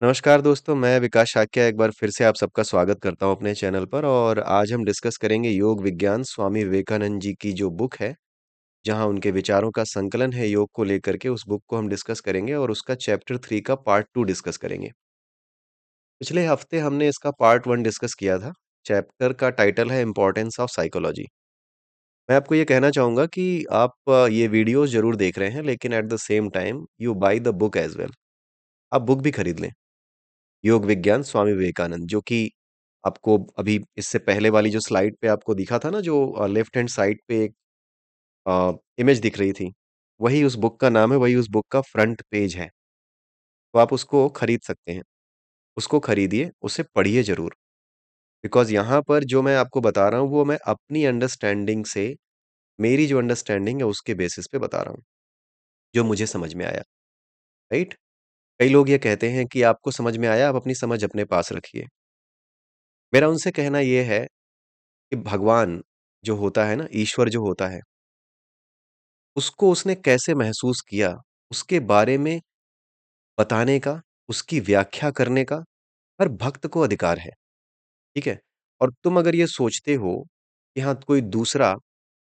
नमस्कार दोस्तों, मैं विकास शाक्य एक बार फिर से आप सबका स्वागत करता हूँ अपने चैनल पर और आज हम डिस्कस करेंगे योग विज्ञान स्वामी विवेकानंद जी की जो बुक है, जहाँ उनके विचारों का संकलन है योग को लेकर के उस बुक को हम डिस्कस करेंगे और उसका चैप्टर 3 का पार्ट 2 डिस्कस करेंगे। पिछले हफ्ते हमने इसका पार्ट 1 डिस्कस किया था। चैप्टर का टाइटल है इम्पोर्टेंस ऑफ साइकोलॉजी। मैं आपको ये कहना चाहूँगा कि आप ये वीडियोज़ ज़रूर देख रहे हैं लेकिन at the same time you by the book as well. आप बुक भी खरीद लें। योग विज्ञान स्वामी विवेकानंद जो कि आपको अभी इससे पहले वाली जो स्लाइड पे आपको दिखा था ना जो लेफ्ट हैंड साइड पे एक इमेज दिख रही थी, वही उस बुक का नाम है, वही उस बुक का फ्रंट पेज है। तो आप उसको खरीद सकते हैं। उसको खरीदिए, उसे पढ़िए ज़रूर बिकॉज़ यहाँ पर जो मैं आपको बता रहा हूँ वो मैं अपनी अंडरस्टैंडिंग से मेरी जो अंडरस्टैंडिंग है उसके बेसिस पे बता रहा हूँ, जो मुझे समझ में आया, राइट? कई लोग ये कहते हैं कि आपको समझ में आया, आप अपनी समझ अपने पास रखिए। मेरा उनसे कहना ये है कि भगवान जो होता है ना, ईश्वर जो होता है, उसको उसने कैसे महसूस किया, उसके बारे में बताने का, उसकी व्याख्या करने का हर भक्त को अधिकार है, ठीक है? और तुम अगर ये सोचते हो कि हाँ, कोई दूसरा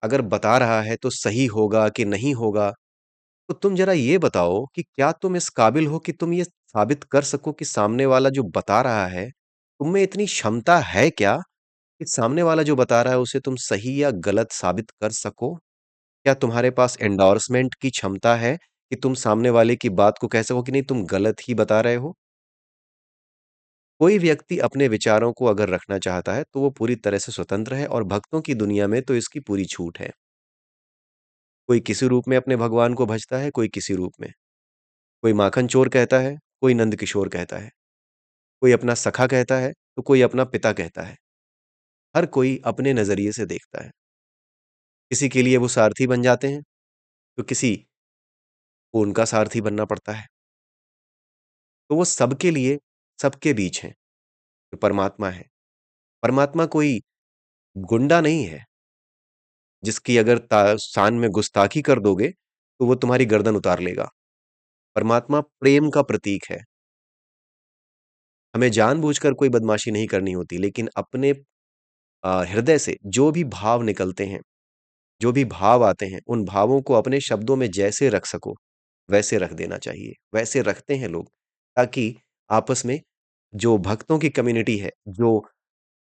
अगर बता रहा है तो सही होगा कि नहीं होगा, तो तुम ज़रा ये बताओ कि क्या तुम इस काबिल हो कि तुम ये साबित कर सको कि सामने वाला जो बता रहा है, तुम में इतनी क्षमता है क्या कि सामने वाला जो बता रहा है उसे तुम सही या गलत साबित कर सको? क्या तुम्हारे पास एंडोर्समेंट की क्षमता है कि तुम सामने वाले की बात को कह सको कि नहीं तुम गलत ही बता रहे हो? कोई व्यक्ति अपने विचारों को अगर रखना चाहता है तो वो पूरी तरह से स्वतंत्र है और भक्तों की दुनिया में तो इसकी पूरी छूट है। कोई किसी रूप में अपने भगवान को भजता है, कोई किसी रूप में। कोई माखन चोर कहता है, कोई नंद किशोर कहता है। कोई अपना सखा कहता है, तो कोई अपना पिता कहता है। हर कोई अपने नज़रिए से देखता है। किसी के लिए वो सारथी बन जाते हैं, तो किसी को उनका सारथी बनना पड़ता है। तो वो सबके लिए, सबके बीच हैं, जो परमात्मा है। परमात्मा कोई गुंडा नहीं है, जिसकी अगर शान में गुस्ताखी कर दोगे, तो वो तुम्हारी गर्दन उतार लेगा। परमात्मा प्रेम का प्रतीक है। हमें जानबूझकर कोई बदमाशी नहीं करनी होती, लेकिन अपने हृदय से जो भी भाव निकलते हैं, जो भी भाव आते हैं, उन भावों को अपने शब्दों में जैसे रख सको, वैसे रख देना चाहिए। वैसे रखते हैं लोग, ताकि आपस में जो भक्तों की कम्युनिटी है, जो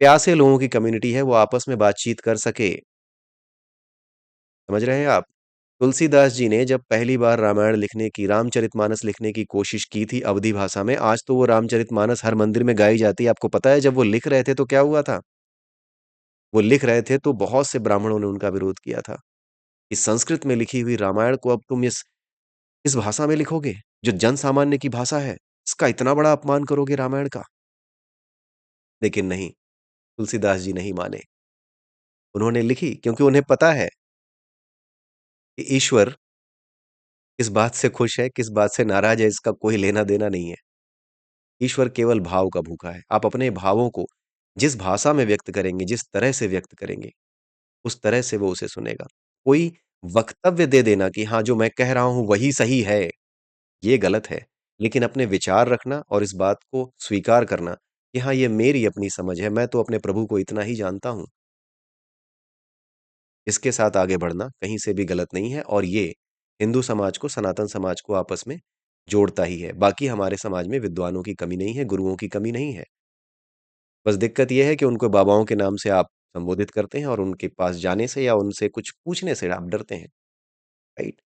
प्यासे लोगों की कम्युनिटी है, वो आपस में बातचीत कर सके। समझ रहे हैं आप? तुलसीदास जी ने जब पहली बार रामायण लिखने की, रामचरितमानस लिखने की कोशिश की थी अवधी भाषा में, आज तो वो रामचरितमानस हर मंदिर में गाई जाती है। आपको पता है जब वो लिख रहे थे तो क्या हुआ था? वो लिख रहे थे तो बहुत से ब्राह्मणों ने उनका विरोध किया था, कि संस्कृत में लिखी हुई रामायण को अब तुम इस भाषा में लिखोगे, जो जन सामान्य की भाषा है, इसका इतना बड़ा अपमान करोगे रामायण का? लेकिन नहीं, तुलसीदास जी नहीं माने। उन्होंने लिखी क्योंकि उन्हें पता है कि ईश्वर किस बात से खुश है, किस बात से नाराज़ है, इसका कोई लेना-देना नहीं है। ईश्वर केवल भाव का भूखा है। आप अपने भावों को जिस भाषा में व्यक्त करेंगे, जिस तरह से व्यक्त करेंगे, उस तरह से वो उसे सुनेगा। कोई वक्तव्य दे देना कि हाँ, जो मैं कह रहा हूँ वही सही है, ये गलत है। लेकिन अपने विचार रखना और इस बात को स्वीकार करना कि हाँ, ये मेरी अपनी समझ है, मैं तो अपने प्रभु को इतना ही जानता हूँ। इसके साथ आगे बढ़ना कहीं से भी गलत नहीं है और ये हिंदू समाज को, सनातन समाज को आपस में जोड़ता ही है। बाकी हमारे समाज में विद्वानों की कमी नहीं है, गुरुओं की कमी नहीं है। बस दिक्कत ये है कि उनको बाबाओं के नाम से आप संबोधित करते हैं और उनके पास जाने से या उनसे कुछ पूछने से आप डरते हैं, राइट?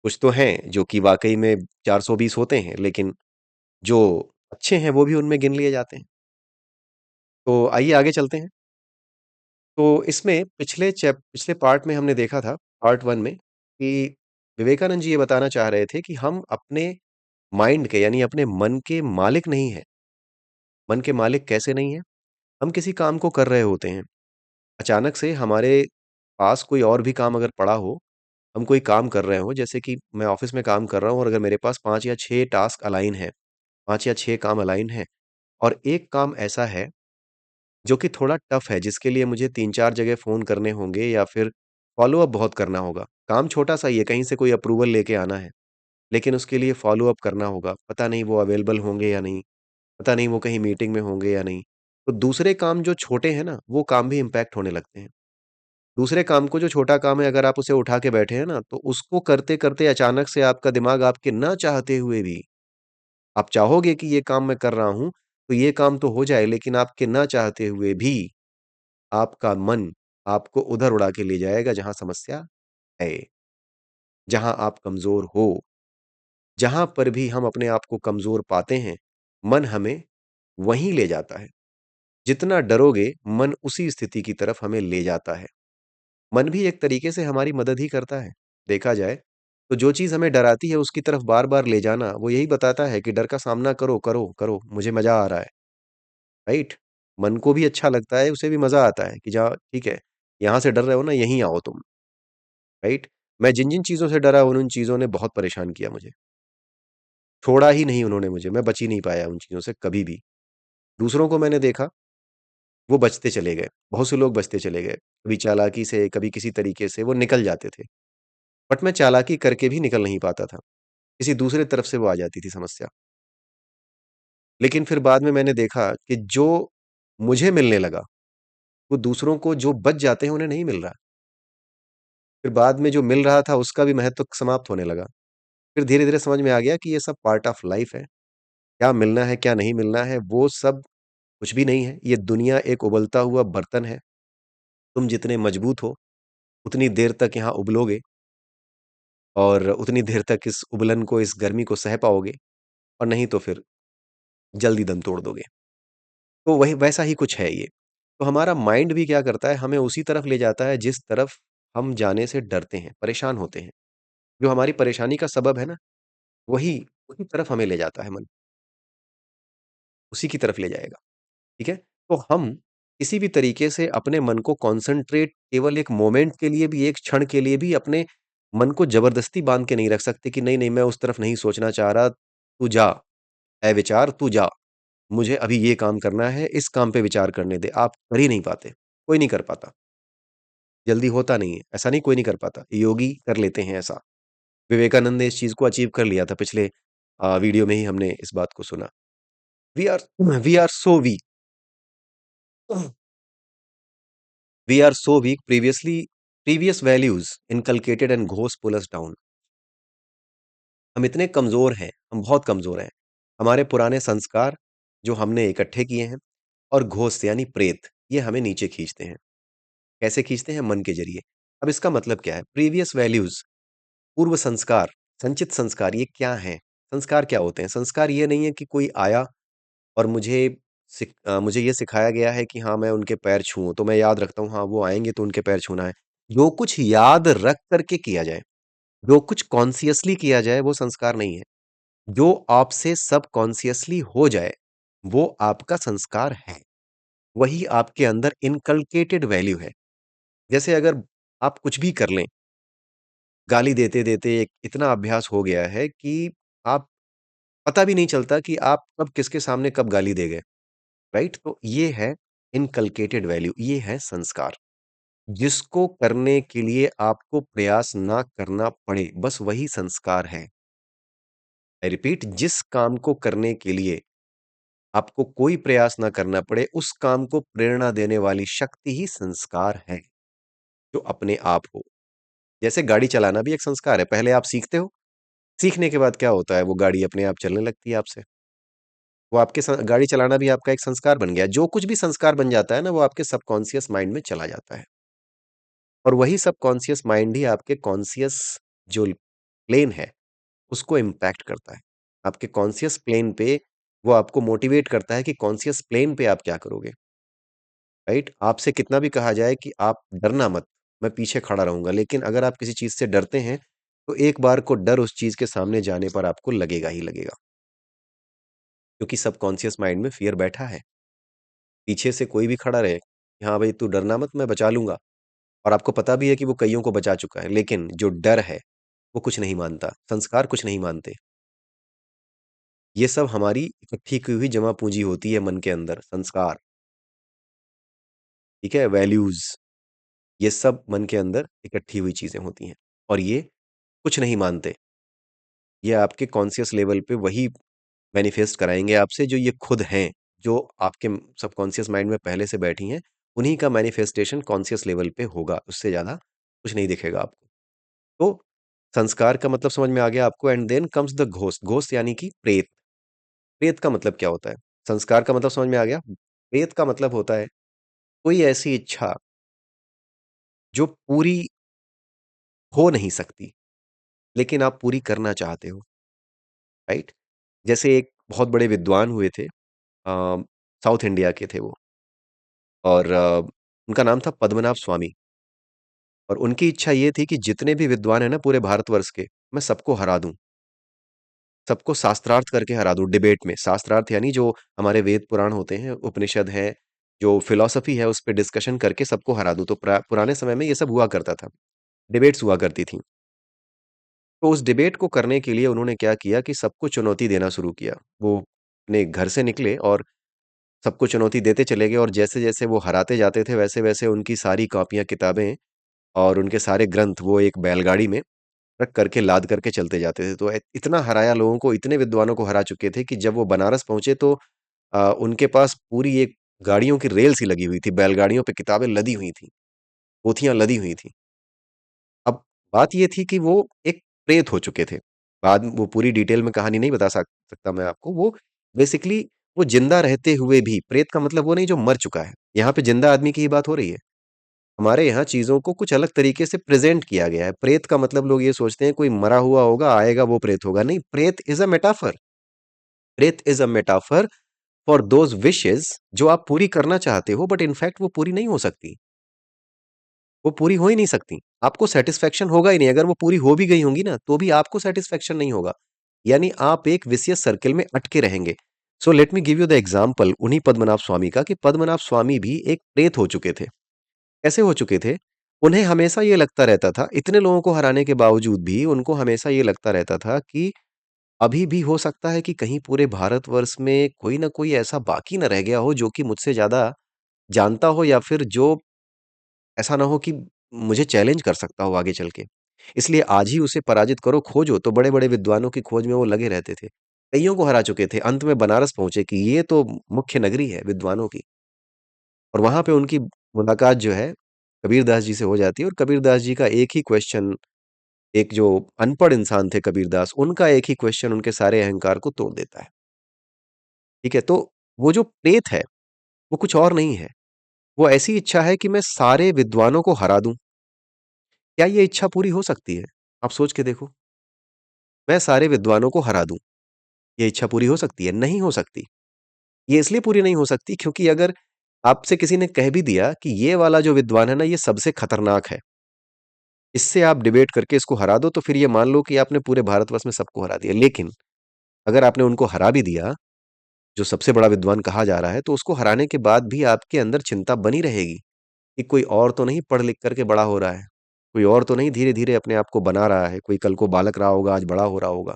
कुछ तो हैं जो कि वाक़ई में 420 होते हैं, लेकिन जो अच्छे हैं वो भी उनमें गिन लिए जाते हैं। तो आइए आगे चलते हैं। तो इसमें पिछले पार्ट में हमने देखा था, पार्ट 1 में कि विवेकानंद जी ये बताना चाह रहे थे कि हम अपने माइंड के यानी अपने मन के मालिक नहीं हैं। मन के मालिक कैसे नहीं हैं? हम किसी काम को कर रहे होते हैं। अचानक से हमारे पास कोई और भी काम अगर पड़ा हो, हम कोई काम कर रहे हों, जैसे कि मैं ऑफ़िस में काम कर रहा हूँ और अगर मेरे पास 5 या 6 टास्क अलाइन हैं, 5 या 6 काम अलाइन हैं और एक काम ऐसा है जो कि थोड़ा टफ़ है, जिसके लिए मुझे 3-4 जगह फ़ोन करने होंगे या फिर फ़ॉलो-अप बहुत करना होगा। काम छोटा-सा ही है, कहीं से कोई अप्रूवल लेके आना है। लेकिन उसके लिए फ़ॉलो अप करना होगा। पता नहीं वो अवेलेबल होंगे या नहीं, पता नहीं वो कहीं मीटिंग में होंगे या नहीं। तो दूसरे काम जो छोटे हैं ना, वो काम भी इम्पैक्ट होने लगते हैं। दूसरे काम को जो छोटा काम है अगर आप उसे उठा के बैठे हैं ना, तो उसको करते-करते अचानक से आपका दिमाग आपके ना चाहते हुए भी आप चाहोगे कि ये काम मैं कर रहा हूँ, तो ये काम तो हो जाए लेकिन आपके ना चाहते हुए भी आपका मन आपको उधर उड़ा के ले जाएगा जहाँ समस्या है, जहाँ आप कमज़ोर हो। जहाँ पर भी हम अपने आप को कमज़ोर पाते हैं, मन हमें वहीं ले जाता है। जितना डरोगे, मन उसी स्थिति की तरफ हमें ले जाता है। मन भी एक तरीके से हमारी मदद ही करता है, देखा जाए। तो जो चीज़ हमें डराती है, उसकी तरफ बार-बार ले जाना, वो यही बताता है कि डर का सामना करो, करो, करो, मुझे मज़ा आ रहा है, राइट? मन को भी अच्छा लगता है, उसे भी मज़ा आता है कि जाओ ठीक है, यहाँ से डर रहे हो ना, यहीं आओ तुम, राइट? मैं जिन-जिन चीज़ों से डरा, उन-उन चीज़ों ने बहुत परेशान किया मुझे। छोड़ा ही नहीं उन्होंने मुझे, मैं बच ही नहीं पाया उन चीज़ों से कभी भी। दूसरों को मैंने देखा, वो बचते चले गए, बहुत से लोग बचते चले गए। कभी चालाकी से, कभी किसी तरीके से वो निकल जाते थे। बट मैं चालाकी करके भी निकल नहीं पाता था। किसी दूसरे तरफ से वो आ जाती थी समस्या। लेकिन फिर बाद में मैंने देखा कि जो मुझे मिलने लगा, वो दूसरों को जो बच जाते हैं, उन्हें नहीं मिल रहा। फिर बाद में जो मिल रहा था, उसका भी महत्व समाप्त होने लगा। फिर धीरे-धीरे समझ में आ गया कि ये सब पार्ट ऑफ लाइफ़ है। क्या मिलना है, क्या नहीं मिलना है, वो सब कुछ भी नहीं है। ये दुनिया एक उबलता हुआ बर्तन है। तुम जितने मजबूत हो, उतनी देर तक यहाँ उबलोगे और उतनी देर तक इस उबलन को, इस गर्मी को सह पाओगे और नहीं तो फिर जल्दी दम तोड़ दोगे। तो वही वैसा ही कुछ है ये। तो हमारा माइंड भी क्या करता है, हमें उसी तरफ ले जाता है जिस तरफ हम जाने से डरते हैं, परेशान होते हैं। जो हमारी परेशानी का सबब है ना, वही उसी तरफ हमें ले जाता है मन, उसी की तरफ ले जाएगा, ठीक है? तो हम किसी भी तरीके से अपने मन को कॉन्संट्रेट केवल एक मोमेंट के लिए भी, एक क्षण के लिए भी अपने मन को ज़बरदस्ती बाँध के नहीं रख सकते कि नहीं, नहीं मैं उस तरफ नहीं सोचना चाह रहा, तू जा, ऐ विचार तू जा। मुझे अभी ये काम करना है, इस काम पे विचार करने दे। आप कर ही नहीं पाते, कोई नहीं कर पाता। जल्दी होता नहीं है, ऐसा नहीं कोई नहीं कर पाता। योगी कर लेते हैं ऐसा। विवेकानंद ने इस चीज़ को अचीव कर लिया था पिछले वीडियो में ही हमने इस बात को सुना। We are so weak we are so weak previous values inculcated and ghost pull us down. हम इतने कमज़ोर हैं, हम बहुत कमज़ोर हैं। हमारे पुराने संस्कार जो हमने इकट्ठे किए हैं और घोस्ट यानी प्रेत, ये हमें नीचे खींचते हैं। कैसे खींचते हैं? मन के ज़रिए। अब इसका मतलब क्या है? प्रीवियस वैल्यूज़ पूर्व संस्कार, संचित संस्कार ये क्या हैं? संस्कार क्या होते हैं? संस्कार ये नहीं है कि कोई आया और मुझे ये सिखाया गया है कि हाँ, मैं उनके पैर छूऊँ, तो मैं याद रखता हूँ, हाँ, वो आएँगे तो उनके पैर छूना है। जो कुछ याद रख कर के किया जाए, जो कुछ कॉन्शियसली किया जाए, वो संस्कार नहीं है। जो आपसे सबकॉन्शियसली हो जाए, वो आपका संस्कार है। वही आपके अंदर इनकल्केटेड वैल्यू है। जैसे अगर आप कुछ भी कर लें, गाली देते-देते एक इतना अभ्यास हो गया है कि आप पता भी नहीं चलता कि आप कब किसके सामने कब गाली दे गए, राइट? तो ये है इनकल्केटेड वैल्यू, ये है संस्कार। जिसको करने के लिए आपको प्रयास ना करना पड़े, बस वही संस्कार है। आई रिपीट जिस काम को करने के लिए आपको कोई प्रयास ना करना पड़े, उस काम को प्रेरणा देने वाली शक्ति ही संस्कार है, जो अपने आप हो। जैसे गाड़ी चलाना भी एक संस्कार है, पहले आप सीखते हो, सीखने के बाद क्या होता है, वो गाड़ी अपने आप चलने लगती है आपसे। वो आपके गाड़ी चलाना भी आपका एक संस्कार बन गया। जो कुछ भी संस्कार बन जाता है ना, वो आपके सबकॉन्शियस माइंड में चला जाता है। और वही सबकॉन्शियस माइंड ही आपके कॉन्शियस जो प्लेन है, उसको इम्पैक्ट करता है। आपके कॉन्शियस प्लेन पे वो आपको मोटिवेट करता है कि कॉन्शियस प्लेन पे आप क्या करोगे, राइट? आपसे कितना भी कहा जाए कि आप डरना मत, मैं पीछे खड़ा रहूँगा, लेकिन अगर आप किसी चीज़ से डरते हैं, तो एक बार को डर उस चीज़ के सामने जाने पर आपको लगेगा ही लगेगा, क्योंकि सबकॉन्शियस माइंड में फ़ियर बैठा है। पीछे से कोई भी खड़ा रहे, कि हाँ भाई तू डरना मत मैं बचा लूँगा और आपको पता भी है कि वो कइयों को बचा चुका है, लेकिन जो डर है, वो कुछ नहीं मानता, संस्कार कुछ नहीं मानते। ये सब हमारी इकट्ठी की हुई जमा पूँजी होती है मन के अंदर, संस्कार, ठीक है? वैल्यूज़, ये सब मन के अंदर इकट्ठी हुई चीज़ें होती हैं और ये कुछ नहीं मानते। ये आपके कॉन्शियस लेवल पे वही मैनिफेस्ट कराएँगे आपसे जो ये खुद हैं, जो आपके सबकॉन्शियस माइंड में पहले से बैठी हैं, उन्हीं का मैनिफेस्टेशन कॉन्शियस लेवल पे होगा, उससे ज़्यादा कुछ नहीं दिखेगा आपको। तो संस्कार का मतलब समझ में आ गया आपको and then comes the ghost, ghost यानी कि प्रेत। प्रेत का मतलब क्या होता है? संस्कार का मतलब समझ में आ गया? प्रेत का मतलब होता है कोई ऐसी इच्छा जो पूरी हो नहीं सकती, लेकिन आप पूरी करना चाहते हो, राइट? जैसे एक बहुत बड़े विद्वान हुए थे साउथ इंडिया के थे वो और उनका नाम था पद्मनाभ स्वामी और उनकी इच्छा ये थी कि जितने भी विद्वान हैं ना पूरे भारतवर्ष के, मैं सबको हरा दूँ, सबको शास्त्रार्थ करके हरा दूँ डिबेट में। शास्त्रार्थ यानी जो हमारे वेद पुराण होते हैं, उपनिषद है, जो फिलॉसफी है उस पे डिस्कशन करके सबको हरा दूँ। तो पुराने समय में ये सब हुआ करता था, डिबेट्स हुआ करती थी। तो उस डिबेट को करने के लिए उन्होंने क्या किया कि सबको चुनौती देना शुरू किया। वो अपने घर से निकले और सबको चुनौती देते चले गए और जैसे-जैसे वो हराते जाते थे, वैसे-वैसे उनकी सारी कॉपियाँ, किताबें और उनके सारे ग्रंथ वो एक बैलगाड़ी में रख करके लाद करके चलते जाते थे। तो इतना हराया लोगों को, इतने विद्वानों को हरा चुके थे कि जब वो बनारस पहुँचे तो उनके पास पूरी एक गाड़ियों की रेल सी लगी हुई थी, बैलगाड़ियों पे किताबें लदी हुई थीं, पोथियाँ लदी हुई थीं। अब बात ये थी कि वो एक प्रेत हो चुके थे। बाद वो पूरी डिटेल में कहानी नहीं बता सकता मैं आपको। वो बेसिकली वो ज़िंदा रहते हुए भी प्रेत का मतलब वो नहीं जो मर चुका है। यहाँ पे ज़िंदा आदमी की ही बात हो रही है। हमारे यहाँ चीज़ों को कुछ अलग तरीके से प्रेज़ेंट किया गया है। प्रेत का मतलब लोग ये सोचते हैं कोई मरा हुआ होगा, आएगा वो प्रेत होगा। नहीं, प्रेत इज़ अ मेटाफर। प्रेत is a metaphor for those wishes जो आप पूरी करना चाहते हो बट इन फैक्ट वो पूरी नहीं हो सकती। वो पूरी हो ही नहीं सकती। आपको सैटिस्फैक्शन होगा ही नहीं, अगर वो पूरी हो भी गई होंगी ना, तो भी आपको सैटिस्फैक्शन नहीं होगा। यानी आप एक विसियस सर्किल में अटके रहेंगे। So let me give you the example उन्हीं पद्मनाभ स्वामी का कि पद्मनाभ स्वामी भी एक प्रेत हो चुके थे। कैसे हो चुके थे? उन्हें हमेशा ये लगता रहता था, इतने लोगों को हराने के बावजूद भी उनको हमेशा ये लगता रहता था कि अभी भी हो सकता है कि कहीं पूरे भारतवर्ष में कोई न कोई ऐसा बाकी ना रह गया हो जो कि मुझसे ज़्यादा जानता हो या फिर जो ऐसा ना हो कि मुझे चैलेंज कर सकता हो आगे चल के। इसलिए आज ही उसे पराजित करो, खोजो, तो बड़े-बड़े विद्वानों की खोज में वो लगे रहते थे। कइयों को हरा चुके थे, अंत में बनारस पहुँचे कि ये तो मुख्य नगरी है विद्वानों की और वहाँ पे उनकी मुलाकात जो है कबीरदास जी से हो जाती है और कबीरदास जी का एक ही क्वेश्चन, एक जो अनपढ़ इंसान थे कबीरदास, उनका एक ही क्वेश्चन उनके सारे अहंकार को तोड़ देता है। ठीक है? तो वो जो प्रेत है, वो कुछ और नहीं है। वो ऐसी इच्छा है कि मैं सारे विद्वानों को हरा दूँ। क्या ये इच्छा पूरी हो सकती है? आप सोच के देखो। मैं सारे विद्वानों को हरा दूँ, ये इच्छा पूरी हो सकती है? नहीं हो सकती। ये इसलिए पूरी नहीं हो सकती क्योंकि अगर आपसे किसी ने कह भी दिया कि ये वाला जो विद्वान है ना, ये सबसे खतरनाक है। इससे आप डिबेट करके इसको हरा दो, तो फिर ये मान लो कि आपने पूरे भारतवर्ष में सबको हरा दिया। लेकिन अगर आपने उनको हरा भी दिया, जो सबसे बड़ा विद्वान कहा जा रहा है, तो उसको हराने के बाद भी आपके अंदर चिंता बनी रहेगी कि कोई और तो नहीं पढ़ लिख करके बड़ा हो रहा है। कोई और तो नहीं धीरे-धीरे अपने आप को बना रहा है। कोई कल को बालक रहा होगा, आज बड़ा हो रहा होगा।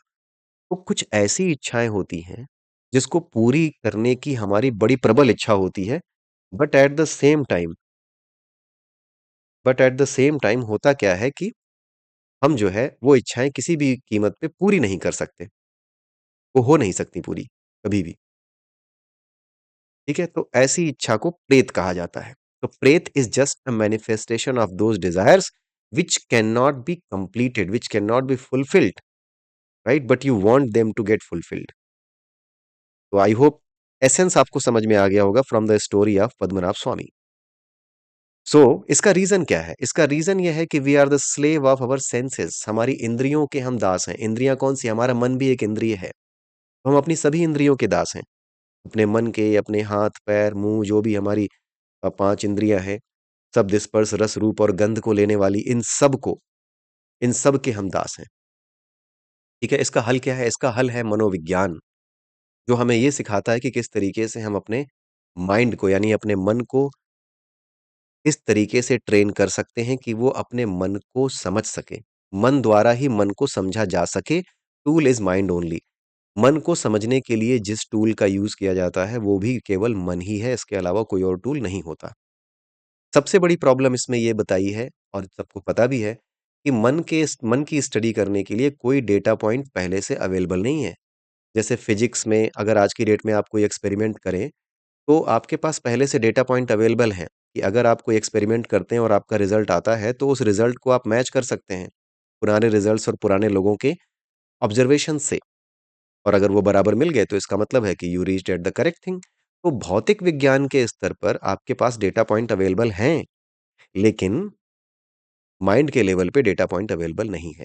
तो कुछ ऐसी इच्छाएँ होती हैं, जिसको पूरी करने की हमारी बड़ी प्रबल इच्छा होती है, but at the same time but at the same time होता क्या है कि हम जो है, वो इच्छाएँ किसी भी कीमत पे पूरी नहीं कर सकते। वो हो नहीं सकती पूरी, कभी भी। ठीक है? तो ऐसी इच्छा को प्रेत कहा जाता है। तो प्रेत is just a manifestation of those desires which can not be completed, which can not be fulfilled, right? But you want them to get fulfilled. तो आई होप एसेंस आपको समझ में आ गया होगा from the story of Padmanabha Swami. So इसका reason क्या है? इसका रीज़न ये है कि we are the slave of our senses, हमारी इंद्रियों के हम दास हैं। इंद्रियाँ कौन-सी? हमारा मन भी एक इंद्रिय है। तो हम अपनी सभी इंद्रियों के दास हैं। अपने मन के, अपने हाथ, पैर, मुँह जो भी हमारी 5 इंद्रियाँ हैं, शब्द, स्पर्श, रस, रूप और गंध को लेने वाली इन सब के हम दास हैं। ठीक है? इसका हल क्या है? इसका हल है मनोविज्ञान, जो हमें ये सिखाता है कि किस तरीके से हम अपने माइंड को यानी अपने मन को इस तरीके से ट्रेन कर सकते हैं कि वो अपने मन को समझ सके। मन द्वारा ही मन को समझा जा सके, टूल इज़ माइंड ओनली। मन को समझने के लिए जिस टूल का यूज़ किया जाता है, वो भी केवल मन ही है, इसके अलावा कोई और टूल नहीं होता। सबसे बड़ी प्रॉब्लम इसमें ये बताई है और सबको पता भी है कि मन की स्टडी करने के लिए कोई डेटा पॉइंट पहले से अवेलेबल नहीं है। जैसे फिज़िक्स में अगर आज की डेट में आप कोई एक्सपेरिमेंट करें, तो आपके पास पहले से डेटा पॉइंट अवेलेबल हैं, कि अगर आप कोई एक्सपेरिमेंट करते हैं और आपका रिज़ल्ट आता है, तो उस रिज़ल्ट को आप मैच कर सकते हैं, पुराने रिज़ल्ट्स और पुराने लोगों के ऑब्ज़र्वेशन से। और अगर वो बराबर मिल गए, तो इसका मतलब है कि you reached at the correct thing. तो भौतिक विज्ञान के स्तर पर आपके पास डेटा पॉइंट अवेलेबल हैं, लेकिन माइंड के लेवल पे डेटा पॉइंट अवेलेबल नहीं है,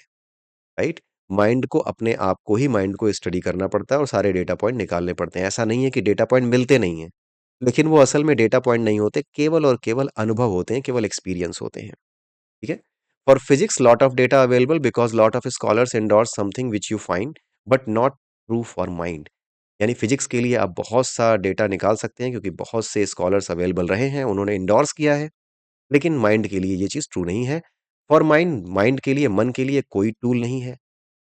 राइट? माइंड को अपने आप को ही माइंड को स्टडी करना पड़ता है और सारे डेटा पॉइंट निकालने पड़ते हैं। ऐसा नहीं है कि डेटा पॉइंट मिलते नहीं हैं, लेकिन वो असल में डेटा पॉइंट नहीं होते, केवल और केवल अनुभव होते हैं, केवल एक्सपीरियंस होते हैं, ठीक है? For physics lot of data available because lot of scholars endorse something which you find but not true for mind. यानी फिजिक्स के लिए आप बहुत सा डेटा निकाल सकते हैं, क्योंकि बहुत से स्कॉलर्स अवेलेबल रहे हैं, उन्होंने एंडोर्स किया है, लेकिन माइंड के लिए ये चीज़ ट्रू नहीं है। फॉर माइंड, माइंड के लिए, मन के लिए कोई टूल नहीं है,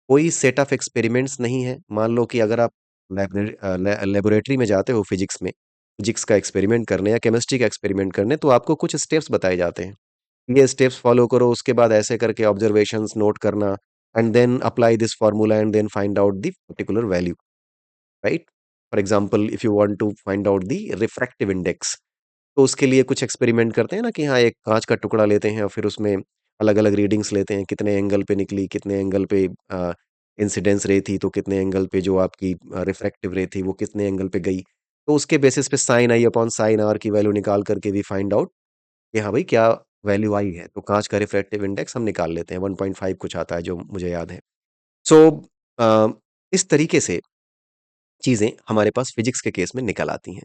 कोई सेट ऑफ एक्सपेरिमेंट्स नहीं है। मान लो कि अगर आप लेबोरेटरी में जाते हो फिजिक्स में, फिजिक्स का एक्सपेरिमेंट करने या केमिस्ट्री का एक्सपेरिमेंट करने, तो आपको कुछ स्टेप्स बताए जाते हैं। ये स्टेप्स फॉलो करो, उसके बाद ऐसे करके ऑब्जर्वेशंस नोट करना, and then apply this formula and then find out the particular value, right? For example if you want to find out the refractive index, तो उसके लिए कुछ एक्सपेरिमेंट करते हैं ना, कि हाँ, एक काँच का टुकड़ा लेते हैं और फिर उसमें अलग-अलग रीडिंग्स लेते हैं, कितने एंगल पे निकली, कितने एंगल पे इंसिडेंस रे थी, तो कितने एंगल पे जो आपकी रिफ्रैक्टिव रे थी, वो कितने एंगल पे गई। तो उसके बेसिस पे sine i upon sine r की वैल्यू निकाल करके वी फाइंड आउट कि हाँ भाई, क्या वैल्यू आई है। तो काँच का रिफ्रैक्टिव इंडेक्स हम निकाल लेते हैं, 1.5 कुछ आता है, जो मुझे याद है। सो अ, इस तरीके से चीज़ें हमारे पास फिज़िक्स के केस में निकल आती हैं।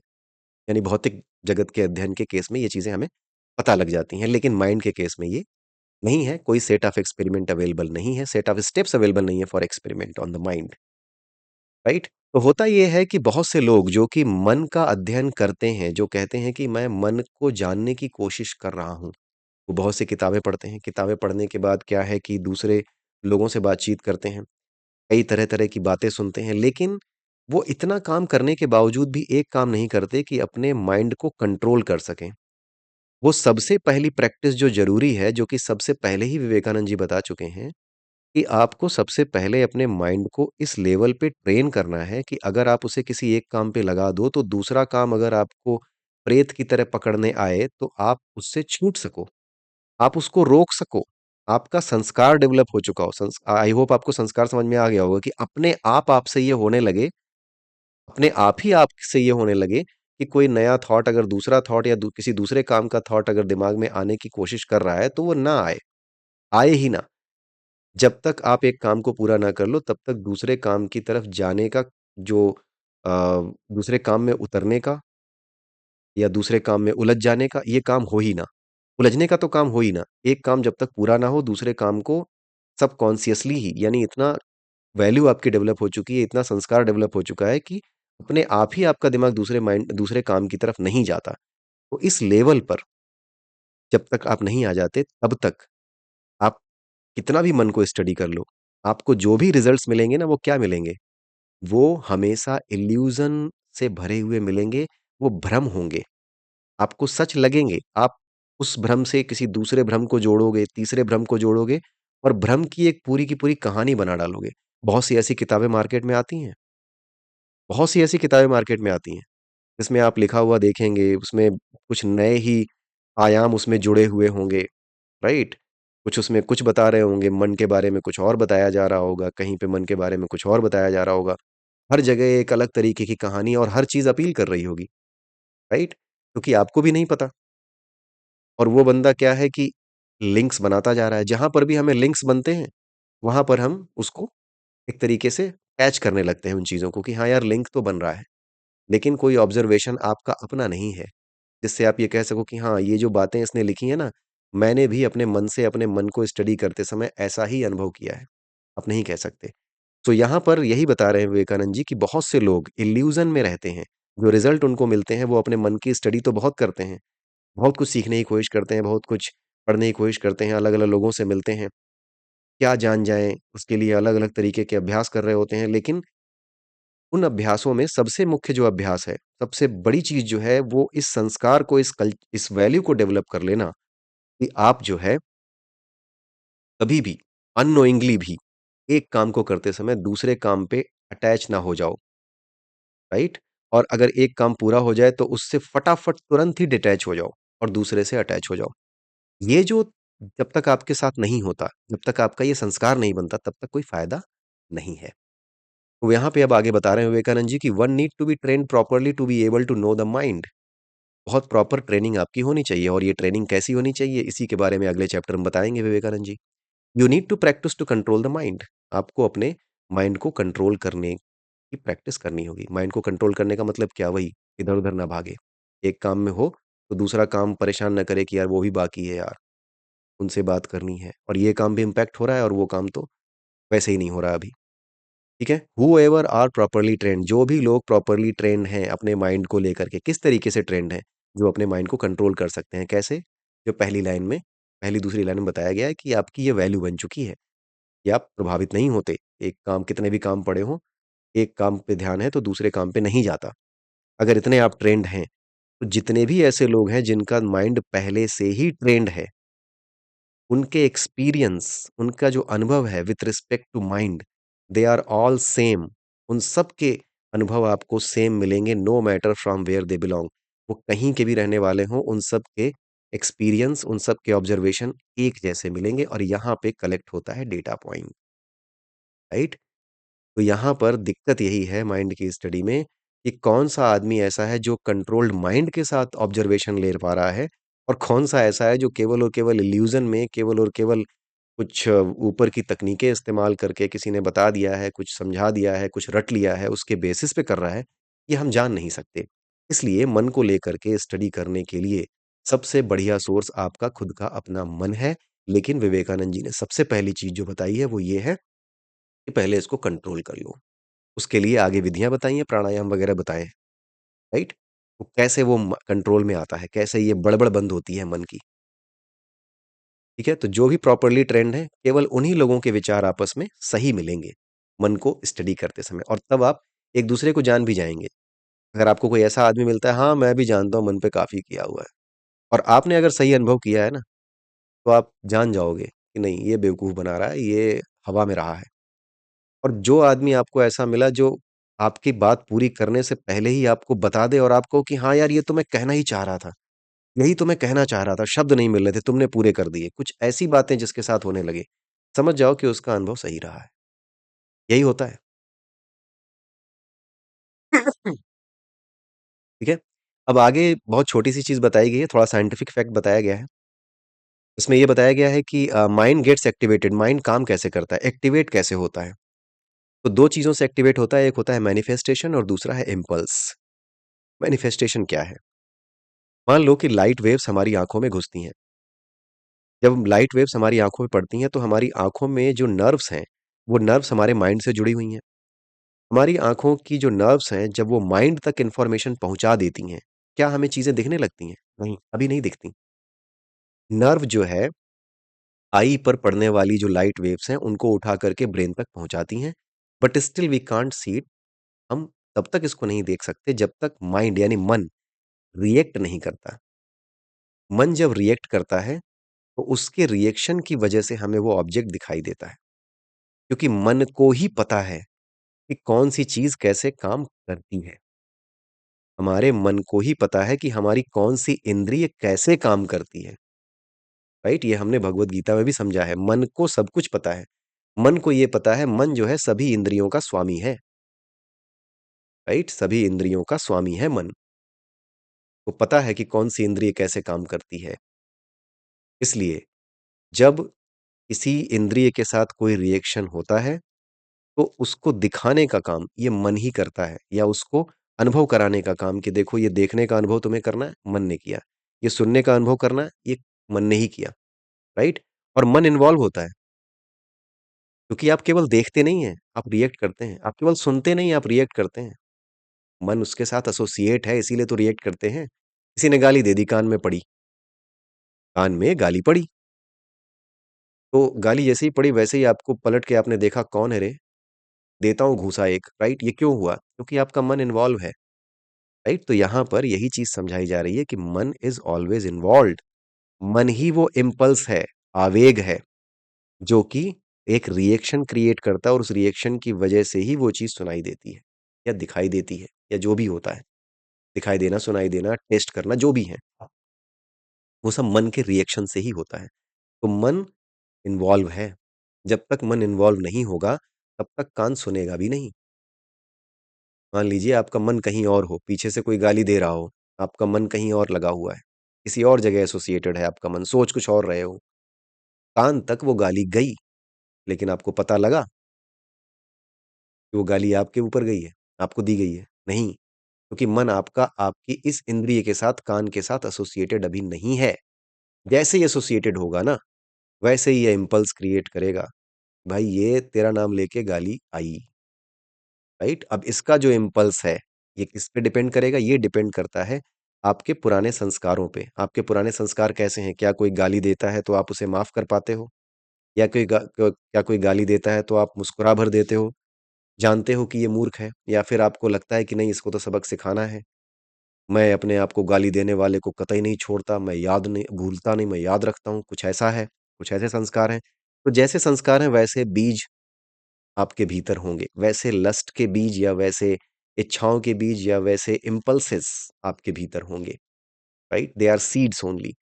यानी भौतिक जगत के अध्ययन के केस में ये चीज़ें हमें पता लग जाती हैं, लेकिन माइंड के केस में ये नहीं है, कोई सेट ऑफ एक्सपेरिमेंट अवेलेबल नहीं है, सेट ऑफ स्टेप्स अवेलेबल नहीं है for experiment on the mind, right? तो होता ये है कि बहुत से लोग जो कि मन का अध्ययन करते हैं, जो कहते हैं कि मैं मन को जानने की कोशिश कर रहा हूँ, वो बहुत सी किताबें पढ़ते हैं। किताबें पढ़ने के बाद क्या है कि दूसरे लोगों से बातचीत करते हैं, कई तरह-तरह की बातें सुनते हैं, लेकिन वो इतना काम करने के बावजूद भी एक काम नहीं करते कि अपने माइंड को कंट्रोल कर सकें। वो सबसे पहली प्रैक्टिस जो ज़रूरी है, जो कि सबसे पहले ही विवेकानंद जी बता चुके हैं, कि आपको सबसे पहले अपने माइंड को इस लेवल पे ट्रेन करना है कि अगर आप उसे किसी एक काम पे लगा दो, तो दूसरा काम अगर आपको प्रेत की तरह पकड़ने आए, तो आप उससे छूट सको, आप उसको रोक सको। आपका संस्कार डेवलप हो चुका हो। आई होप आपको संस्कार समझ में आ गया होगा कि अपने आप आपसे ये होने लगे, अपने आप ही आपसे ये होने लगे कि कोई नया थॉट, अगर दूसरा थॉट या किसी दूसरे काम का थॉट अगर दिमाग में आने की कोशिश कर रहा है, तो वो ना आए, आए ही ना। जब तक आप एक काम को पूरा ना कर लो, तब तक दूसरे काम की तरफ जाने का जो अ, दूसरे काम में उतरने का या दूसरे काम में उलझ जाने का, ये काम हो ही ना। उलझने का तो काम हो ही ना। एक काम जब तक पूरा ना हो, दूसरे काम को सबकॉन्शियसली ही, यानी इतना वैल्यू आपकी डेवलप हो चुकी है, इतना संस्कार डेवलप हो चुका है कि अपने आप ही आपका दिमाग दूसरे काम की तरफ नहीं जाता। तो इस लेवल पर जब तक आप नहीं आ जाते, तब तक आप कितना भी मन को स्टडी कर लो, आपको जो भी रिज़ल्ट्स मिलेंगे ना, वो क्या मिलेंगे? वो हमेशा इल्यूज़न से भरे हुए मिलेंगे, वो भ्रम होंगे। आपको सच लगेंगे, आप उस भ्रम से किसी दूसरे भ्रम को जोड़ोगे, तीसरे भ्रम को जोड़ोगे और भ्रम की एक पूरी की पूरी कहानी बना डालोगे। बहुत सी ऐसी किताबें मार्केट में आती हैं, बहुत सी ऐसी किताबें मार्केट में आती हैं, जिसमें आप लिखा हुआ देखेंगे, उसमें कुछ नए ही आयाम उसमें जुड़े हुए होंगे, राइट? कुछ उसमें कुछ बता रहे होंगे, मन के बारे में कुछ और बताया जा रहा होगा, कहीं पे मन के बारे में कुछ और बताया जा रहा होगा। हर जगह एक अलग तरीके की कहानी और हर चीज़ अपील कर रही होगी, राइट? क्योंकि आपको भी नहीं पता और वो बंदा क्या है कि लिंक्स बनाता जा रहा है। जहाँ पर भी हमें लिंक्स बनते हैं, वहाँ पर हम उसको एक तरीके से कैच करने लगते हैं उन चीज़ों को कि हाँ यार, लिंक तो बन रहा है। लेकिन कोई ऑब्ज़र्वेशन आपका अपना नहीं है, जिससे आप ये कह सको कि हाँ, ये जो बातें इसने लिखी हैं ना, मैंने भी अपने मन से अपने मन को स्टडी करते समय ऐसा ही अनुभव किया है। आप नहीं कह सकते। तो यहाँ पर यही बता रहे हैं विवेकानंद जी कि बहुत से लोग इल्यूज़न में रहते हैं। जो रिज़ल्ट उनको मिलते हैं, वो अपने मन की स्टडी तो बहुत करते हैं। बहुत कुछ सीखने की कोशिश करते हैं, बहुत कुछ पढ़ने की कोशिश करते हैं, अलग-अलग लोगों से मिलते हैं। क्या जान जाएँ, उसके लिए अलग-अलग तरीके के अभ्यास कर रहे होते हैं, लेकिन उन अभ्यासों में सबसे मुख्य जो अभ्यास है, सबसे बड़ी चीज़ जो है, वो इस संस्कार को, इस वैल्यू को डेवलप कर लेना कि आप जो है कभी भी अननोइंगली भी एक काम को करते समय दूसरे काम पे अटैच ना हो जाओ, राइट? और अगर एक काम पूरा हो जाए तो उससे फटाफट तुरंत ही डिटैच हो जाओ और दूसरे से अटैच हो जाओ। ये जो जब तक आपके साथ नहीं होता, जब तक आपका ये संस्कार नहीं बनता, तब तक कोई फ़ायदा नहीं है। तो यहाँ पे अब आगे बता रहे हैं विवेकानंद जी कि one need to be trained properly to be able to know the mind. बहुत प्रॉपर ट्रेनिंग आपकी होनी चाहिए और ये ट्रेनिंग कैसी होनी चाहिए, इसी के बारे में अगले चैप्टर में बताएँगे Vivekananda ji. You need to practise to control the mind. आपको अपने माइंड को कंट्रोल करने की प्रैक्टिस करनी होगी। माइंड को कंट्रोल करने का मतलब क्या? वही, इधर-उधर ना भागे। एक काम में हो, तो दूसरा काम परेशान ना करे कि यार वो भी बाकी है यार, उनसे बात करनी है और ये काम भी इम्पैक्ट हो रहा है और वो काम तो वैसे ही नहीं हो रहा अभी, ठीक है? हूएवर आर प्रॉपर्ली ट्रेन्ड, जो भी लोग प्रॉपर्ली ट्रेन्ड हैं अपने माइंड को लेकर के, किस तरीके से ट्रेन्ड हैं? जो अपने माइंड को कंट्रोल कर सकते हैं, कैसे? जो पहली लाइन में पहली दूसरी लाइन में बताया गया है कि आपकी ये वैल्यू बन चुकी है, कि आप प्रभावित नहीं होते। एक काम कितने भी काम पड़े हों, एक काम पे ध्यान है तो दूसरे काम पे नहीं जाता। अगर इतने आप ट्रेन्ड हैं, तो जितने भी ऐसे लोग हैं जिनका माइंड पहले से ही ट्रेन्ड है, उनके एक्सपीरियंस, उनका जो अनुभव है with respect to mind, they are all same. उन सब के अनुभव आपको सेम मिलेंगे, no matter from where they belong. वो कहीं के भी रहने वाले हों, उन सब के एक्सपीरियंस, उन सब के ऑब्जर्वेशन एक जैसे मिलेंगे और यहाँ पे कलेक्ट होता है डेटा पॉइंट, राइट? तो यहाँ पर दिक्कत यही है माइंड की स्टडी में कि कौन-सा आदमी ऐसा है जो कंट्रोल्ड माइंड के साथ ऑब्जर्वेशन ले पा रहा है और कौन-सा ऐसा है जो केवल और केवल इल्यूज़न में, केवल और केवल कुछ ऊपर की तकनीकें इस्तेमाल करके किसी ने बता दिया है, कुछ समझा दिया है, कुछ रट लिया है, उसके बेसिस पे कर रहा है, ये हम जान नहीं सकते। इसलिए मन को लेकर के स्टडी करने के लिए सबसे बढ़िया सोर्स आपका खुद का अपना मन है, लेकिन विवेकानंद जी ने सबसे पहली चीज़ जो बताई है वो ये है कि पहले इसको कंट्रोल कर लो। उसके लिए आगे विधियाँ बताई हैं, प्राणायाम वगैरह बताए हैं, राइट? तो कैसे वो कंट्रोल में आता है, कैसे ये बड़बड़ बंद होती है मन की, ठीक है? तो जो भी प्रॉपर्ली ट्रेन्ड है, केवल उन्हीं लोगों के विचार आपस में सही मिलेंगे, मन को स्टडी करते समय और तब आप एक-दूसरे को जान भी जाएँगे। अगर आपको कोई ऐसा आदमी मिलता है, हाँ, मैं भी जानता हूँ मन पे काफ़ी किया हुआ है और आपने अगर सही अनुभव किया है ना, तो आप जान जाओगे कि नहीं ये बेवकूफ़ बना रहा है, ये हवा में रहा है। और जो आदमी आपको ऐसा मिला जो आपकी बात पूरी करने से पहले ही आपको बता दे और आपको कि हाँ यार ये तो मैं कहना ही चाह रहा था। यही तो मैं कहना चाह रहा था, शब्द नहीं मिल रहे थे, तुमने पूरे कर दिए। कुछ ऐसी बातें जिसके साथ होने लगे, समझ जाओ कि उसका अनुभव सही रहा है। यही होता है। ठीक है? अब आगे बहुत छोटी-सी चीज़ बताई गई है, थोड़ा साइंटिफिक फैक्ट बताया गया है। इसमें ये बताया गया है कि माइंड गेट्स एक्टिवेटेड, माइंड काम कैसे करता है, एक्टिवेट कैसे होता है? तो 2 चीज़ों से एक्टिवेट होता है, एक होता है मैनिफेस्टेशन और दूसरा है इम्पल्स। मैनिफेस्टेशन क्या है? मान लो कि लाइट वेव्स हमारी आँखों में घुसती हैं। जब लाइट वेव्स हमारी आँखों में पड़ती हैं, तो हमारी आँखों में जो नर्व्स हैं, वो नर्व्स हमारे माइंड से जुड़ी हुई हैं। हमारी आँखों की जो नर्व्स हैं, जब वो माइंड तक इन्फॉर्मेशन पहुँचा देती हैं, क्या हमें चीज़ें दिखने लगती हैं? नहीं, अभी नहीं दिखती। नर्व जो है, आई पर पड़ने वाली जो लाइट वेव्स हैं, उनको उठा करके ब्रेन तक पहुँचाती हैं, but still we can't see it. हम तब तक इसको नहीं देख सकते, जब तक माइंड यानी मन रिएक्ट नहीं करता। मन जब रिएक्ट करता है, तो उसके रिएक्शन की वजह से हमें वो ऑब्जेक्ट दिखाई देता है। क्योंकि मन को ही पता है कि कौन-सी चीज़ कैसे काम करती है। हमारे मन को ही पता है कि हमारी कौन-सी इंद्रिय कैसे काम करती है, राइट? ये हमने भगवद गीता में भी समझा है, मन को सब कुछ पता है। मन को ये पता है, मन जो है सभी इंद्रियों का स्वामी है, राइट? सभी इंद्रियों का स्वामी है मन। को पता है कि कौन-सी इंद्रिय कैसे काम करती है। इसलिए जब किसी इंद्रिय के साथ कोई रिएक्शन होता है, तो उसको दिखाने का काम ये मन ही करता है या उसको अनुभव कराने का काम कि देखो ये देखने का अनुभव तुम्हें करना है, मन ने किया। ये सुनने का अनुभव करना है, ये मन ने ही किया, राइट? और मन इन्वॉल्व होता है, क्योंकि आप केवल देखते नहीं हैं, आप रिएक्ट करते हैं। आप केवल सुनते नहीं, आप रिएक्ट करते हैं। मन उसके साथ एसोसिएट है, इसीलिए तो रिएक्ट करते हैं। किसी ने गाली दे दी, कान में पड़ी, कान में गाली पड़ी, तो गाली जैसे ही पड़ी वैसे ही आपको पलट के आपने देखा, "कौन है रे? देता हूँ घूँसा एक।" राइट? ये क्यों हुआ? क्योंकि आपका मन इन्वॉल्व है। राइट? तो यहाँ पर यही चीज़ समझाई जा रही है कि मन इज़ ऑलवेज़ इन्वॉल्व्ड। मन ही वो इम्पल्स है, आवेग है, जो कि एक रिएक्शन क्रिएट करता है और उस रिएक्शन की वजह से ही वो चीज़ सुनाई देती है या दिखाई देती है या जो भी होता है। दिखाई देना, सुनाई देना, टेस्ट करना जो भी है, वो सब मन के रिएक्शन से ही होता है। तो मन इन्वॉल्व है। जब तक मन इन्वॉल्व नहीं होगा, तब तक कान सुनेगा भी नहीं। मान लीजिए आपका मन कहीं और हो, पीछे से कोई गाली दे रहा हो, आपका मन कहीं और लगा हुआ है, किसी और जगह एसोसिएटेड है आपका मन, सोच कुछ और रहे हो। कान तक वो गाली गई, लेकिन आपको पता लगा कि वो गाली आपके ऊपर गई है, आपको दी गई है? नहीं, क्योंकि मन आपका आपकी इस इंद्रिय के साथ, कान के साथ एसोसिएटेड अभी नहीं है। जैसे ही एसोसिएटेड होगा ना, वैसे ही ये इम्पल्स क्रिएट करेगा, भाई ये तेरा नाम लेके गाली आई, राइट? अब इसका जो इम्पल्स है, ये किस पे डिपेंड करेगा? ये डिपेंड करता है आपके पुराने संस्कारों पे। आपके पुराने संस्कार कैसे हैं? क्या कोई गाली देता है तो आप उसे माफ़ कर पाते हो? या क्या कोई गाली देता है तो आप मुस्कुरा भर देते हो? जानते हो कि ये मूर्ख है या फिर आपको लगता है कि नहीं इसको तो सबक सिखाना है, मैं अपने आप को गाली देने वाले को कतई नहीं छोड़ता, मैं याद नहीं भूलता नहीं, मैं याद रखता हूँ, कुछ ऐसा है, कुछ ऐसे संस्कार हैं। तो जैसे संस्कार हैं वैसे बीज आपके भीतर होंगे, वैसे लस्ट के बीज या वैसे इच्छाओं के बीज या वैसे इम्पल्सेस आपके भीतर होंगे, right? They are seeds only.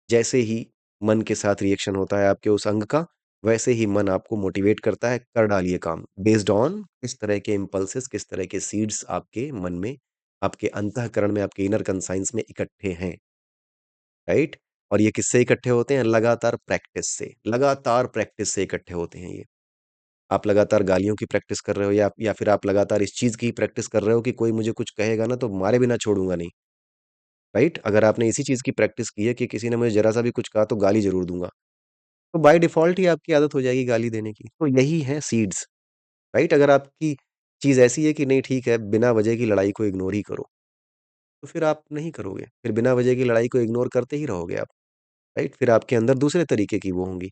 जैसे ही मन के साथ रिएक्शन होता है आपके उस अंग का, वैसे ही मन आपको मोटिवेट करता है, कर डालिए काम। बेस्ड ऑन किस तरह के इम्पल्सेस, किस तरह के सीड्स आपके मन में, आपके अंतःकरण में, आपके इनर कंसाइंस में इकट्ठे हैं, राइट? और ये किससे इकट्ठे होते हैं? लगातार प्रैक्टिस से इकट्ठे होते हैं ये। आप लगातार गालियों की प्रैक्टिस कर रहे हो या फिर आप लगातार इस चीज़ की प्रैक्टिस कर रहे हो कि कोई मुझे कुछ कहेगा ना तो मारे बिना छोड़ूँगा नहीं, राइट? अगर आपने इसी चीज़ की प्रैक्टिस की है कि किसी ने मुझे ज़रा-सा भी कुछ कहा तो गाली ज़रूर दूँगा। तो बाय डिफ़ॉल्ट ही आपकी आदत हो जाएगी गाली देने की। तो यही है सीड्स, राइट? अगर आपकी चीज़ ऐसी है कि नहीं ठीक है, बिना वजह की लड़ाई को इग्नोर ही करो, तो फिर आप नहीं करोगे। फिर बिना वजह की लड़ाई को इग्नोर करते ही रहोगे आप, राइट? फिर आपके अंदर दूसरे तरीके की वो होंगी।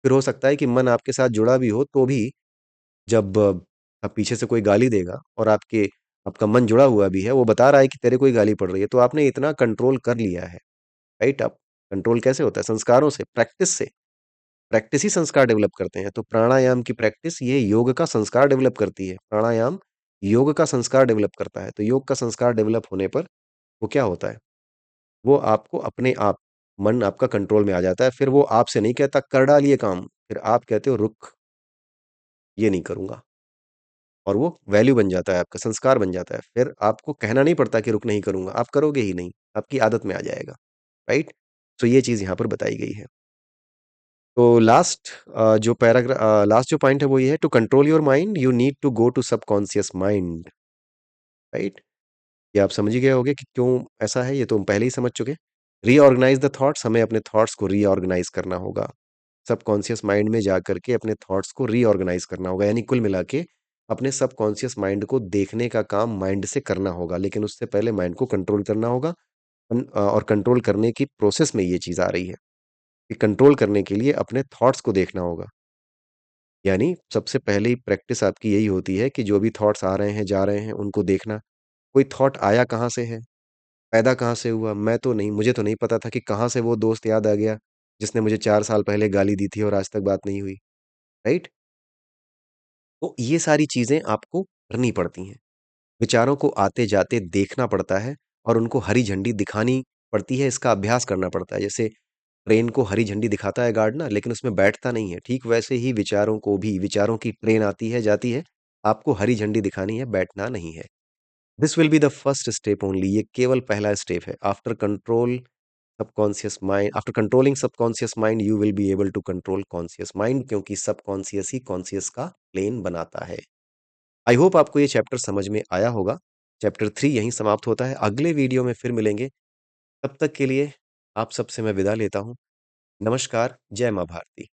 फिर हो सकता है कि मन आपके साथ जुड़ा भी हो तो भी जब अब पीछे से कोई गाली देगा और आपका मन जुड़ा हुआ भी है, वो बता रहा है कि तेरे को ही गाली पड़ रही है, तो आपने इतना कंट्रोल कर लिया है, राइट? अब कंट्रोल कैसे होता है? संस्कारों से, प्रैक्टिस से। प्रैक्टिस ही संस्कार डेवलप करते हैं। तो प्राणायाम की प्रैक्टिस ये योग का संस्कार डेवलप करती है। प्राणायाम योग का संस्कार डेवलप करता है। तो योग का संस्कार डेवलप होने पर वो क्या होता है? वो आपको अपने आप मन आपका कंट्रोल में आ जाता है। फिर वो आपसे नहीं कहता कर डालिए काम, फिर आप कहते हो रुक, ये नहीं करूँगा। और वो वैल्यू बन जाता है आपका, संस्कार बन जाता है। फिर आपको कहना नहीं पड़ता कि रुक नहीं करूँगा, आप करोगे ही नहीं, आपकी आदत में आ जाएगा, राइट? तो ये चीज़ यहाँ पर बताई गई है। तो लास्ट जो पॉइंट है वो ये है to control your mind you need to go to subconscious mind, right? ये आप समझ ही गए होंगे कि क्यों ऐसा है, ये तो हम पहले ही समझ चुके। रीऑर्गनाइज़ द थॉट्स, हमें अपने थॉट्स को रीऑर्गनाइज़ करना होगा। सबकॉन्शियस माइंड में जाकर के अपने थॉट्स को रीऑर्गनाइज़ करना होगा, यानी कुल मिला के अपने सबकॉन्शियस माइंड को देखने का काम माइंड से करना होगा, लेकिन उससे पहले माइंड को कंट्रोल करना होगा। और कंट्रोल करने की प्रोसेस में ये चीज़ आ रही है कि कंट्रोल करने के लिए अपने थॉट्स को देखना होगा। यानी सबसे पहली प्रैक्टिस आपकी यही होती है कि जो भी थॉट्स आ रहे हैं, जा रहे हैं, उनको देखना। कोई थॉट आया कहाँ से है? पैदा कहाँ से हुआ? मुझे तो नहीं पता था कि कहाँ से वो दोस्त याद आ गया, जिसने मुझे 4 साल पहले गाली दी थी और आज तक बात नहीं हुई, राइट? तो ये सारी चीज़ें आपको करनी पड़ती हैं। विचारों को आते-जाते देखना पड़ता है और उनको हरी झंडी दिखानी पड़ती है, इसका अभ्यास करना पड़ता है। जैसे ट्रेन को हरी झंडी दिखाता है गार्ड ना, लेकिन उसमें बैठता नहीं है। ठीक वैसे ही विचारों की ट्रेन आती है, जाती है, आपको हरी झंडी दिखानी है, बैठना नहीं है। This will be the first step only, ये केवल पहला स्टेप है। After controlling subconscious mind you will be able to control conscious mind, क्योंकि सबकॉन्शियस ही कॉन्शियस का प्लेन बनाता है। आई होप आपको ये चैप्टर समझ में आया होगा। चैप्टर 3 यहीं समाप्त होता है। अगले वीडियो में फिर मिलेंगे। तब तक के लिए आप सबसे मैं विदा लेता हूँ। नमस्कार, जय माँ भारती।